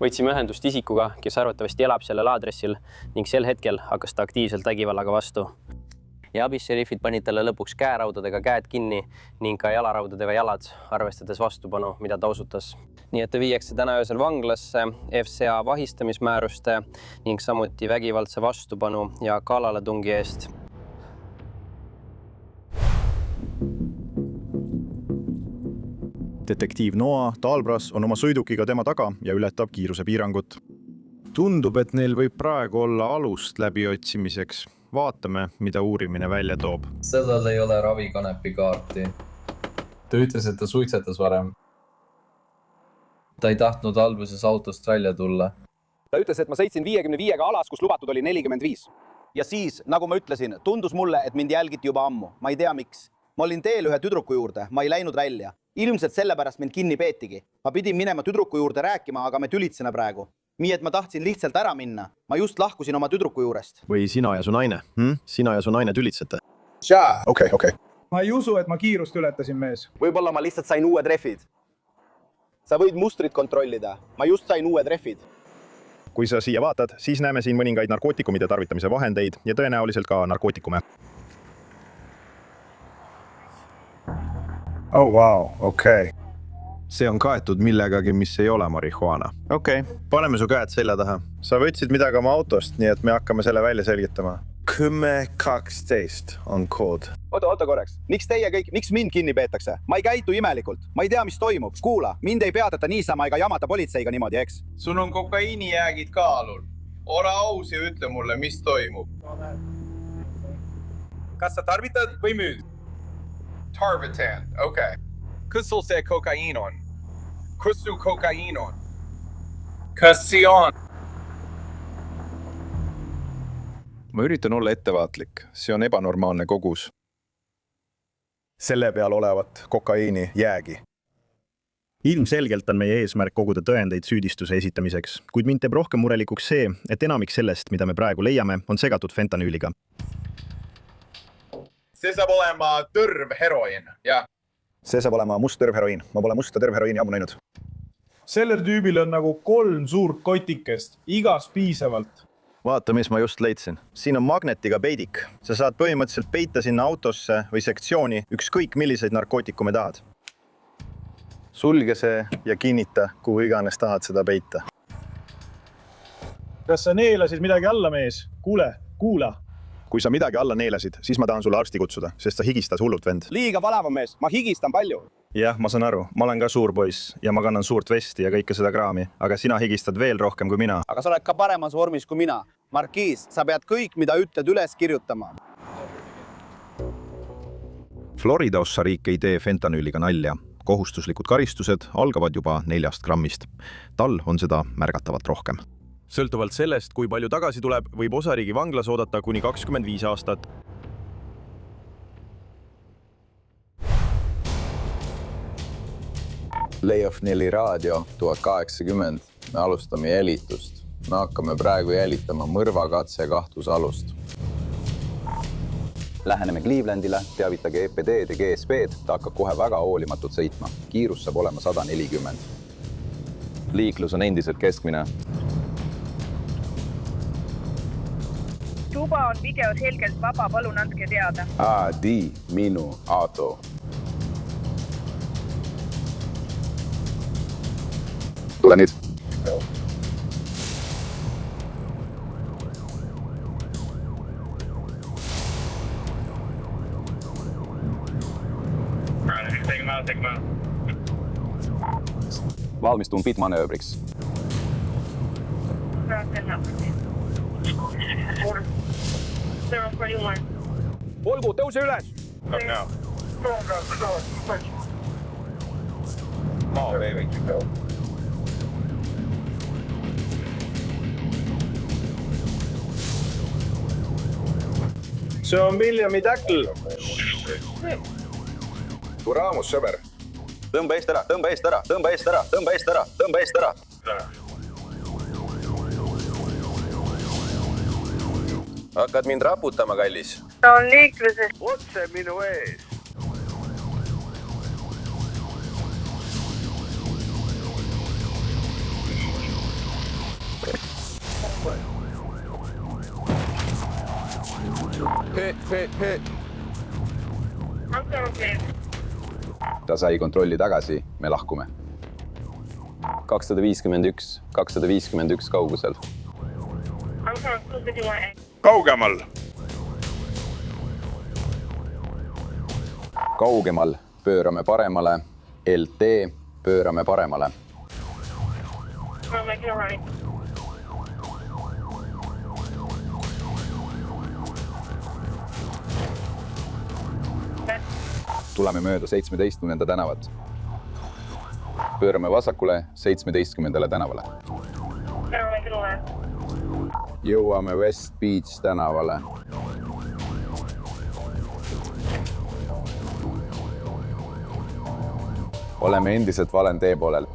Võtsime ühendust isikuga, kes arvatavasti elab sellel aadressil ning sel hetkel hakkas ta aktiivselt vägivallaga vastu. Ja abisšerifid panid talle lõpuks käeraudadega käed kinni ning ka jalaraudadega jalad, arvestades vastupanu, mida ta osutas. Nii et ta viiakse täna öösel vanglasse FCA vahistamismääruste ning samuti vägivaldse vastupanu ja kallaletungi eest. Detektiiv Noa Talbras on oma sõidukiga tema taga ja ületab kiirusepiirangut. Tundub, et neil võib praegu olla alust läbiotsimiseks. Vaatame, mida uurimine välja toob. Sellel ei ole ravikanepi kaarti. Ta ütles, et ta suitsetas varem. Ta ei tahtnud alguses autost välja tulla. Ta ütles, et ma sõitsin 55-ga alas, kus lubatud oli 45. Ja siis, nagu ma ütlesin, tundus mulle, et mind jälgiti juba ammu. Ma ei tea miks. Ma olin teel ühe tüdruku juurde, ma ei läinud välja. Ilmselt sellepärast mind kinni peetigi. Ma pidin minema tüdruku juurde rääkima, aga me tülitseme praegu. Nii et ma tahtsin lihtsalt ära minna. Ma just lahkusin oma tüdruku juurest. Või sina ja su naine? Sina ja su naine tülitsete? Okei. Ma ei usu, et ma kiirust ületasin, mees. Võib-olla ma lihtsalt sain uue treffid. Sa võid mustrit kontrollida. Ma just sain uue treffid. Kui sa siia vaatad, siis näeme siin mõningaid narkootikumide tarvitamise vahendeid ja tõenäoliselt ka narkootikume. Oh, wow, okei. See on kaetud millegagi, mis ei ole marihuana. Okei, paneme su käed selja taha. Sa võtsid midagi oma autost, nii et me hakkame selle välja selgitama. 10-12 on kood. Oota korraks. Miks mind kinni peetakse? Ma ei käitu imelikult. Ma ei tea, mis toimub. Kuula, mind ei peatata niisama ega jamata politseiga niimoodi, eks? Sul on kokaiinijäägid kaalul. Ole aus ja ütle mulle, mis toimub. Kas sa tarvitad või müüd? Tarvitan, okei. Kus sul see kokaiin on? Kus su kokaiin on? Kas see on? Ma üritan olla ettevaatlik. See on ebanormaalne kogus. Selle peal olevat kokaiini jäägi. Ilmselgelt on meie eesmärk koguda tõendeid süüdistuse esitamiseks, kuid mind teeb rohkem murelikuks see, et enamik sellest, mida me praegu leiame, on segatud fentanüüliga. See saab olema tõrv heroin, jah. See saab olema must tõrvheroiin. Ma pole musta tõrvheroiini ammu näinud. Sellel tüübil on nagu 3 suurt kotikest, igas piisavalt. Vaata, mis ma just leidsin. Siin on magnetiga peidik. Sa saad põhimõtteliselt peita sinna autosse või sektsiooni ükskõik milliseid narkootikume tahad. Sulge see ja kinnita, kuhu iganes tahad seda peita. Kas sa neelasid midagi alla, mees? Kuula. Kui sa midagi alla neelasid, siis ma tahan sulle arsti kutsuda, sest sa higistad hullult, vend. Liiga valava mees, ma higistan palju. Jah, ma saan aru. Ma olen ka suur poiss ja ma kannan suurt vesti ja kõike seda kraami, aga sina higistad veel rohkem kui mina. Aga sa oled ka paremas vormis kui mina. Markiis, sa pead kõik, mida ütled, üles kirjutama. Florida ossariik ei tee fentanüüliga nalja. Kohustuslikud karistused algavad juba 4 grammist. Tal on seda märgatavalt rohkem. Sõltuvalt sellest, kui palju tagasi tuleb, võib osariigi vanglas oodata kuni 25 aastat. Layoff 4 raadio 1080. Me alustame jälitust. Me hakkame praegu jälitama mõrvakatse kahtlusalust. Läheneme Clevelandile, teavitage EPD-d ja GSP-d, ta hakkab kohe väga hoolimatult sõitma. Kiirus saab olema 140. Liiklus on endiselt keskmine. Tuba on video selgelt vaba, palun andke teada. Adi, minu auto. Tule nüüd. Valmistun pitmanööbriks. Olgu, tõuse üles! See on Williami täkl. Kui raamus, sõber. Tõmba eest ära, tõmba eest ära, tõmba eest ära, tõmba eest ära, tõmba eest ära. hakkad mind raputama, kallis? ta on liikluses. Otse minu ees. He. Ta sai kontrolli tagasi, me lahkume. 251 kaugusel. Kaugemal. Kaugemal pöörame paremale, LT pöörame paremale. Tuleme mööda 17. tänavat. Pöörame vasakule 17. tänavale. Jõuame West Beach tänavale. Oleme endiselt valen tee poolel.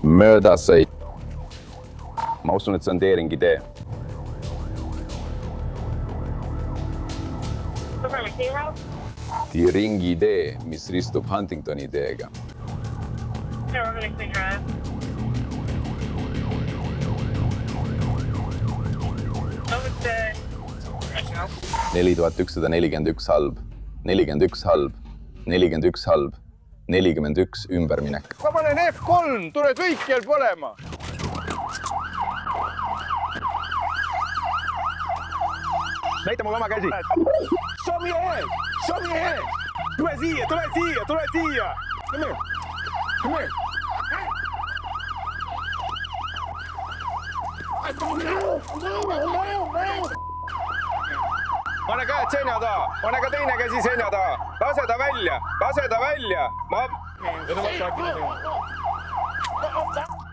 Mööda sõit. Ma usun, et see on teeringi tee. Ringi tee, mis ristub Huntingtoni teega. 4141 halb, 41 halb, 41 halb, 41 ümberminek. Ma panen F3, tule kõikjal põlema. Näita mulle oma käsi. Somi ees! Tule siia! Come here! Pane käed seina taha, pane ka teine käsi seina taha. Lase ta välja.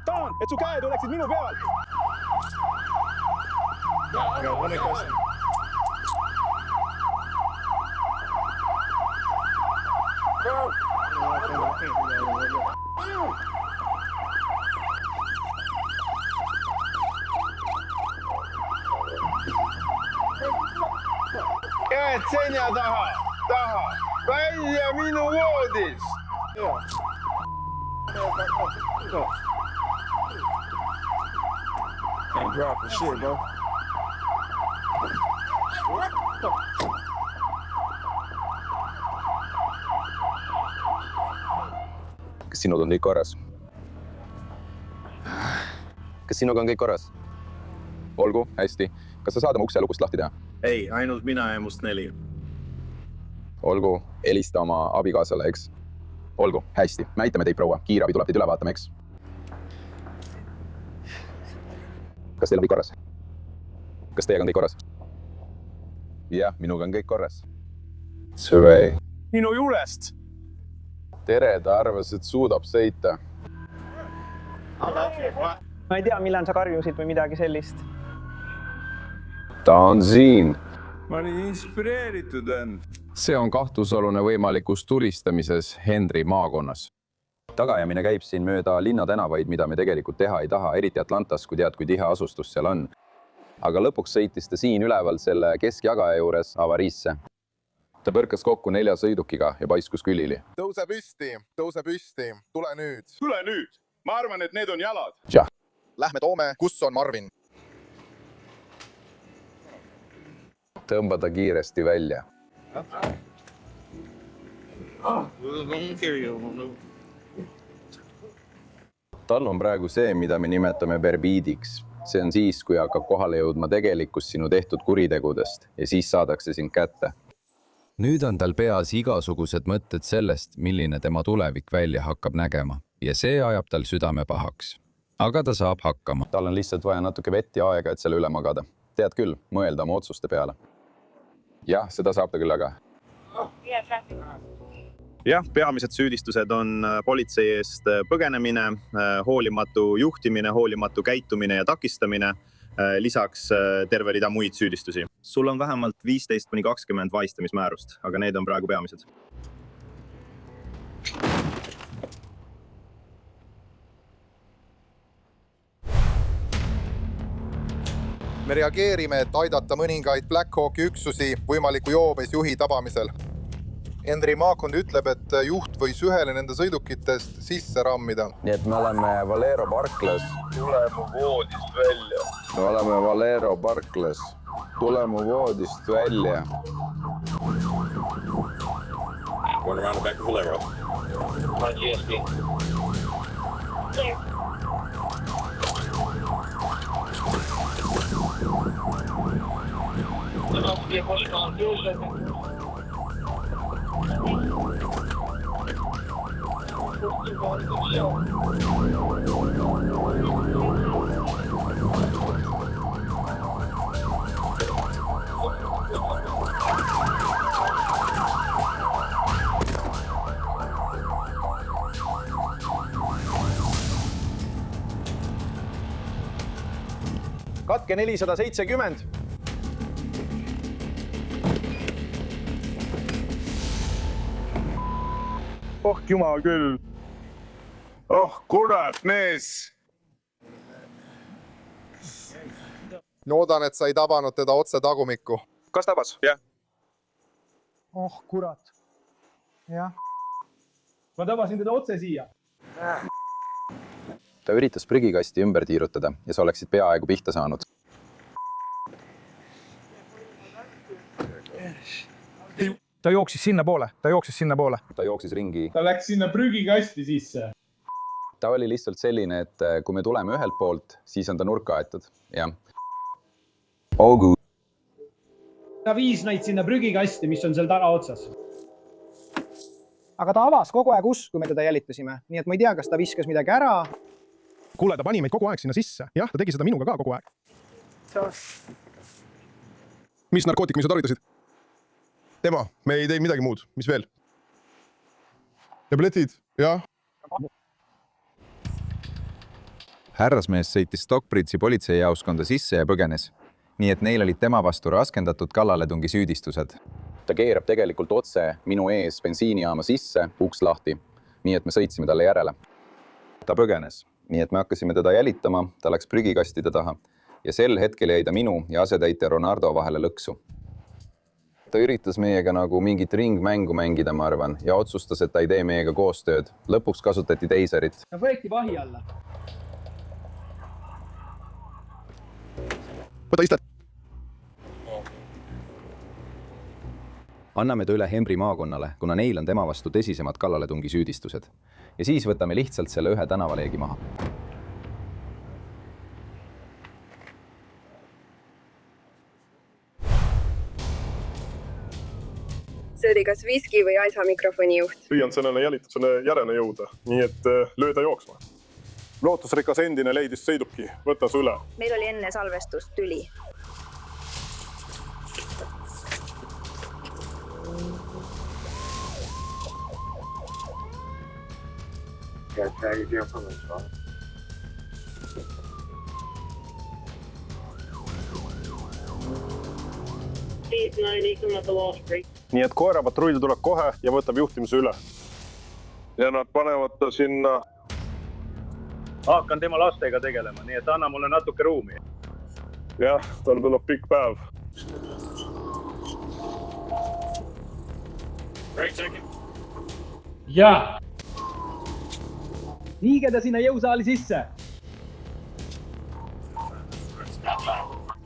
Tahan, et su käed oleksid minu peal. Käed seina taha. Välja minu voodis. Ain't dropping shit, bro. Kas sinuga on kõik korras? Olgu, hästi. Kas sa saad oma ukse lukust lahti teha? Ei, ainult mina ja must 4. Olgu, helista oma abikaasale, eks? Olgu, hästi. Me aitame teid, proua. Kiirabi tuleb teid üle vaatama, eks? Kas teil on kõik korras? Kas teiega on kõik korras? Jah, minuga on kõik korras. Survey. Minu julest. Tere, ta arvas, et suudab sõita. Ma ei tea, millal sa karjusid või midagi sellist. Ta on siin. Ma olin inspireeritud end. See on kahtlusalune võimalikus tulistamises Henry maakonnas. Tagajamine käib siin mööda linnatänavaid, mida me tegelikult teha ei taha, eriti Atlantas, kui tead, kui tihe asustus seal on. Aga lõpuks sõitis ta siin üleval selle keskjagaja juures avariisse. Ta põrkas kokku 4 sõidukiga ja paiskus külili. Tõuse püsti. Tule nüüd. Ma arvan, et need on jalad. Jah. Lähme toome, kus on Marvin. Tõmba ta kiiresti välja. Tal on praegu see, mida me nimetame perbiidiks. See on siis, kui hakkab kohale jõudma tegelikkus sinu tehtud kuritegudest ja siis saadakse sind kätte. Nüüd on tal peas igasugused mõtted sellest, milline tema tulevik välja hakkab nägema ja see ajab tal südame pahaks. Aga ta saab hakkama. Tal on lihtsalt vaja natuke vett ja aega, et selle üle magada. Tead küll, mõelda oma otsuste peale. Jah, seda saab ta küll, aga... Jah, peamised süüdistused on politsei eest põgenemine, hoolimatu juhtimine, hoolimatu käitumine ja takistamine, lisaks terve rida muid süüdistusi. Sul on vähemalt 15-20 vahistamismäärust, aga need on praegu peamised. Me reageerime, et aidata mõningaid Black Hawki üksusi võimaliku joobesjuhi tabamisel. Henry Maakond ütleb, et juht võis ühele nende sõidukitest sisse rammida. Nii et me oleme Valero parklas. Tule mu voodist välja. Me oleme Valero parklas. Tule mu voodist välja. Going around the back of Valero. On GSP. Clear. Katke 470. Oh jumal küll. Oh kurat, mees. Loodan, et sa ei tabanud teda otse tagumikku. Kas tabas? Jah. Oh kurat. Jah. Ma tabasin teda otse siia. Ta üritas prügikasti ümber tiirutada ja sa oleksid peaaegu pihta saanud. Ta jooksis sinna poole. Ta jooksis ringi. Ta läks sinna prügikasti sisse. Ta oli lihtsalt selline, et kui me tuleme ühelt poolt, siis on ta nurka aetud. Jah. Augu. Ta viis neid sinna prügikasti, mis on seal tagaotsas. Aga ta avas kogu aeg ust, kui me teda jälitasime. Nii et ma ei tea, kas ta viskas midagi ära. Kuule, ta pani meid kogu aeg sinna sisse. Jah, ta tegi seda minuga ka kogu aeg. Mis narkootikumi sa tarvitasid? Tema, me ei teinud midagi muud. Mis veel? Tabletid, jah. Härrasmees sõitis Stockbridge'i politseijaoskonda sisse ja põgenes. Nii et neil olid tema vastu raskendatud kallaletungi süüdistused. Ta keerab tegelikult otse minu ees bensiinijaama sisse, uks lahti. Nii et me sõitsime talle järele. Ta põgenes. Nii et me hakkasime teda jälitama, ta läks prügikastide taha. Ja sel hetkel jäi ta minu ja asetäitja Ronardo vahele lõksu. Ta üritas meiega nagu mingit ringmängu mängida, ma arvan, ja otsustas, et ta ei tee meiega koostööd. Lõpuks kasutati teiserit. Ta võeti vahi alla. Võta istet. Anname ta üle Henry maakonnale, kuna neil on tema vastu tõsisemad kallaletungi süüdistused. Ja siis võtame lihtsalt selle ühe tänavaleegi maha. See oli kas viski või Aisa mikrofoni juht. Püüan sellele jälitusele järele jõuda, nii et lööda jooksma. Lootusrikas endine leidis sõiduki, võta su üle. Meil oli enne salvestust tüli. Nii et koerapatrull tuleb kohe ja võtab juhtimise üle. Ja nad panevad ta sinna. Hakkan tema lastega tegelema, nii et anna mulle natuke ruumi. Jah, tal tuleb pikk päev. Jaa. Viige ta sinna jõusaali sisse.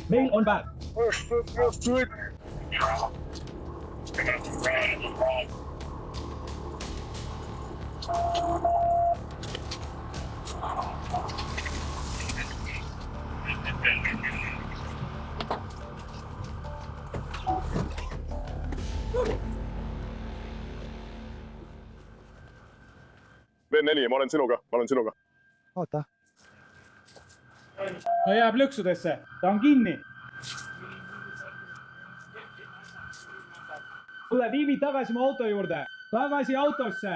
Meil on päev. V4, ma olen sinuga. Oota. Ta jääb lõksudesse. Ta on kinni. Tule, viibi tagasi mu auto juurde. Tagasi autosse.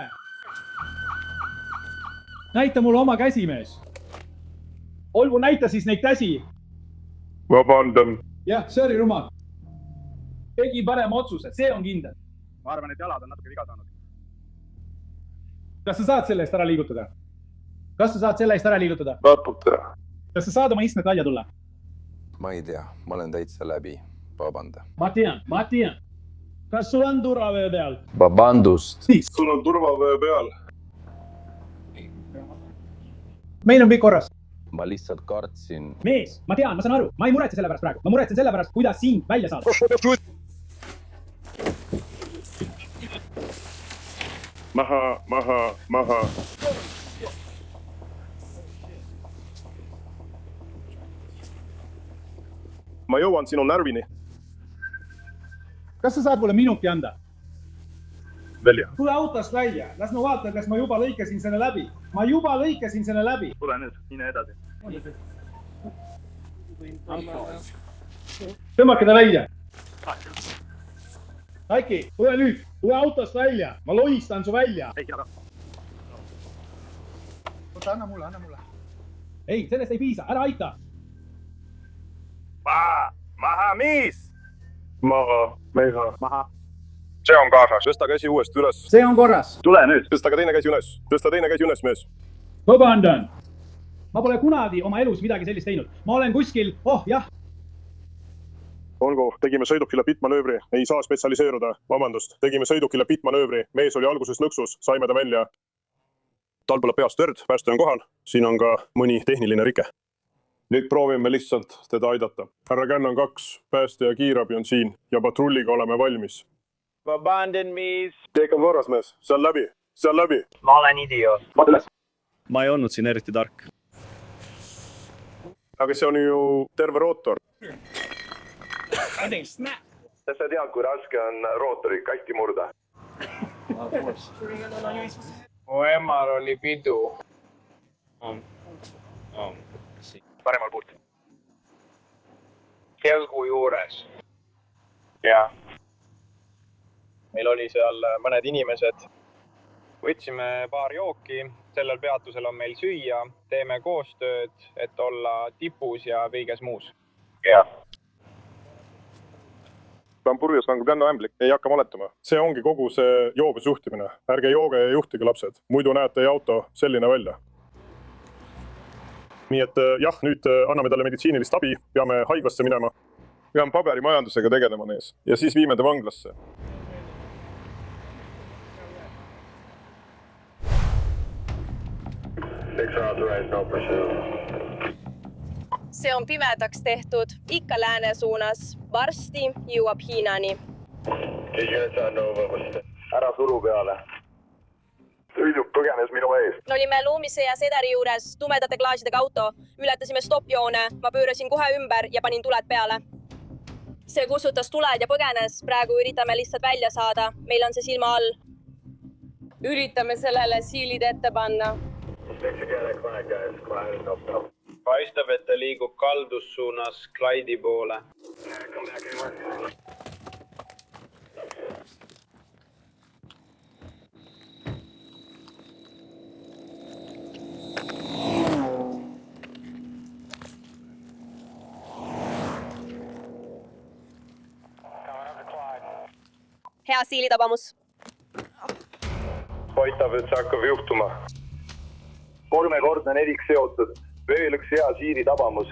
Näita mulle oma käsimees. Olgu, näita siis neid käsi. Vabandan. Jah, see oli rumal. Tegi parem otsuse, see on kindel. Ma arvan, et jalad on natuke viga saanud. Kas sa saad selle eest ära liigutada? Natuke. Kas sa saad oma istmed välja tulla? ma ei tea, ma olen täitsa läbi. Vabanda. Ma tean. Kas sul on turvavöö peal? Vabandust. Sul on turvavöö peal. Meil on kõik korras. Ma lihtsalt kartsin. Mees, ma tean, ma saan aru. Ma ei muretse selle pärast praegu. Ma muretsen selle pärast, kuidas sind välja saada. Maha. Ma jõuan sinu närvini. Kas sa saad mulle minuti anda? Välja. Tule autost välja. Las ma vaatan, kas ma juba lõikasin selle läbi. Tule nüüd, mine edasi. Tõmmake ta välja. Aiki, tule nüüd. Tule autost välja. Ma lohistan su välja. Anna mulle. Ei, sellest ei piisa. Ära aita. Maha, mis? Maha. See on kaasas. Tõsta käsi uuesti üles. See on korras. Tule nüüd. Tõsta ka teine käsi üles, mees. Vabandan. Ma pole kunagi oma elus midagi sellist teinud. Ma olen kuskil, jah. Olgu, tegime sõidukile pittmanöövri. Ei saa spetsialiseeruda. Vabandust, tegime sõidukile pittmanöövri. Mees oli alguses lõksus, saime ta välja. Tal põleb peast verd, pääste on kohal. Siin on ka mõni tehniline rike. Nüüd proovime lihtsalt teda aidata. Härra Känn on 2, pääste ja kiirabi on siin ja patrulliga oleme valmis. Vabandan, mees. Kõik on korras, mees. Seal läbi. Ma olen idioot. Vaata üles. Ma ei olnud siin eriti tark. Aga see on ju terve rootor. Sa tead, kui raske on rootori kasti murda? Mu emal oli pidu. Paremal puult. Kelgu juures. Jah. Meil oli seal mõned inimesed. Võtsime paar jooki. Sellel peatusel on meil süüa. Teeme koostööd, et olla tipus ja kõiges muus. Jah. Ta on purjus nagu kännuämblik, ei hakka valetama. See ongi kogu see joobes juhtimine. Ärge jooge ja juhtige, lapsed. Muidu näeb teie auto selline välja. Nii et jah, nüüd anname talle meditsiinilist abi, peame haiglasse minema. Peame paberimajandusega tegelema nees ja siis viime ta vanglasse. See on pimedaks tehtud, ikka lääne suunas. Varsti jõuab Hiinani. Ära suru peale. Sõiduk põgenes minu eest. Olime Loomise ja Sedari juures, tumedate klaasidega auto. Ületasime stoppjoone, ma pöörasin kohe ümber ja panin tuled peale. See kustutas tuled ja põgenes. Praegu üritame lihtsalt välja saada. Meil on see silma all. Üritame sellele siilid ette panna. Paistab, et ta liigub kaldussuunas Clyde'i poole. Hea siilitabamus. Paistab, et see hakkab juhtuma. 3-kordne nedik seotud. Veel üks hea siilitabamus.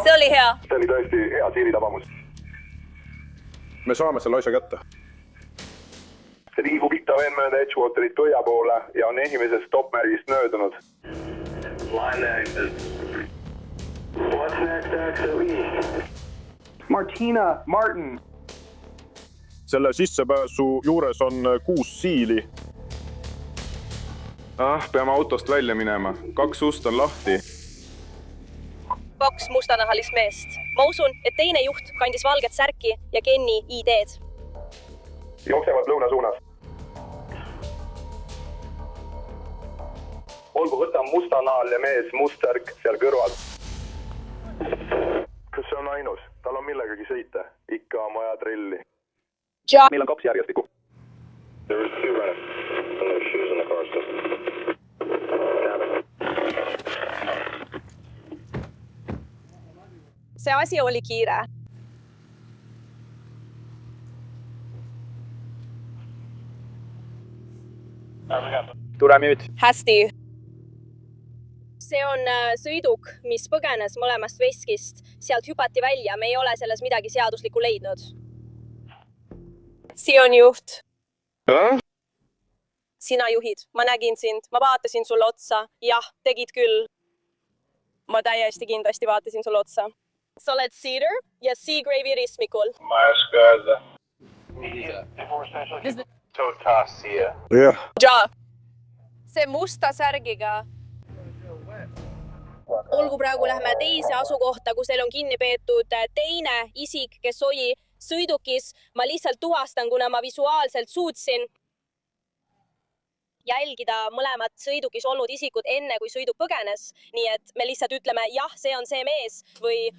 See oli hea. See oli tõesti hea siilitabamus. Me saame selle asja kätte. See liigub ikka veel mööda Edgewaterit põhja poole ja on esimesest stoppmärgist möödunud. Martina, Martin. Selle sissepääsu juures on 6 siili. Peame autost välja minema. 2 ust on lahti. 2 mustanahalist meest. Ma usun, et teine juht kandis valget särki ja Kenny ID-d. Jooksevad lõuna suunas. Olgu, võta mustanahal ja mees, mustsärk seal kõrval. Kas see on ainus? Tal on millegagi sõita. Ikka on vaja trilli. Meil on 2 järjestikku. See asi oli kiire. Tule nüüd. Hästi. see on sõiduk, mis põgenes mõlemast veskist. Sealt hüpati välja, me ei ole selles midagi seaduslikku leidnud. Siia on juht. Sina juhid, ma nägin sind, ma vaatasin sulle otsa. Jah, tegid küll. Ma täiesti kindlasti vaatasin sulle otsa. Sa oled Cedar ja Seagrave'i ristmikul. Ma ei oska öelda. Totasia. Ja. See musta särgiga. Olgu praegu lähme teise asukohta, kus teil on kinni peetud teine isik, kes oli sõidukis. Ma lihtsalt tuvastan, kuna ma visuaalselt suutsin jälgida mõlemad sõidukis olnud isikud enne, kui sõiduk põgenes. Nii et me lihtsalt ütleme, jah, see on see mees või...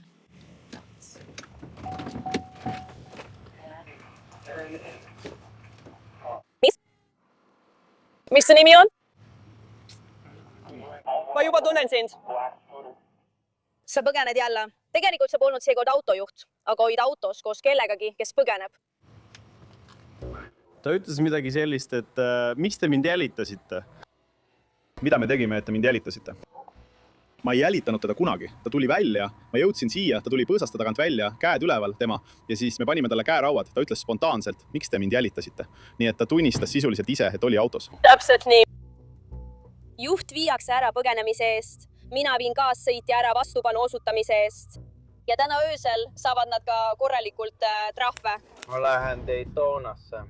Mis see nimi on? Ma juba tunnen sind. Sa põgened jälle. Tegelikult sa polnud seekord autojuht, aga olid autos koos kellegagi, kes põgeneb. Ta ütles midagi sellist, et miks te mind jälitasite? Mida me tegime, et te mind jälitasite? Ma ei jälitanud teda kunagi. Ta tuli välja, ma jõudsin siia, ta tuli põõsaste tagant välja, käed üleval tema, ja siis me panime talle käerauad. Ta ütles spontaanselt, miks te mind jälitasite. Nii et ta tunnistas sisuliselt ise, et oli autos. Täpselt nii. Juht viiakse ära põgenemise eest. Mina viin kaassõitja ära vastupanu osutamise eest. Ja täna öösel saavad nad ka korralikult trahve. Ma lähen Daytonasse.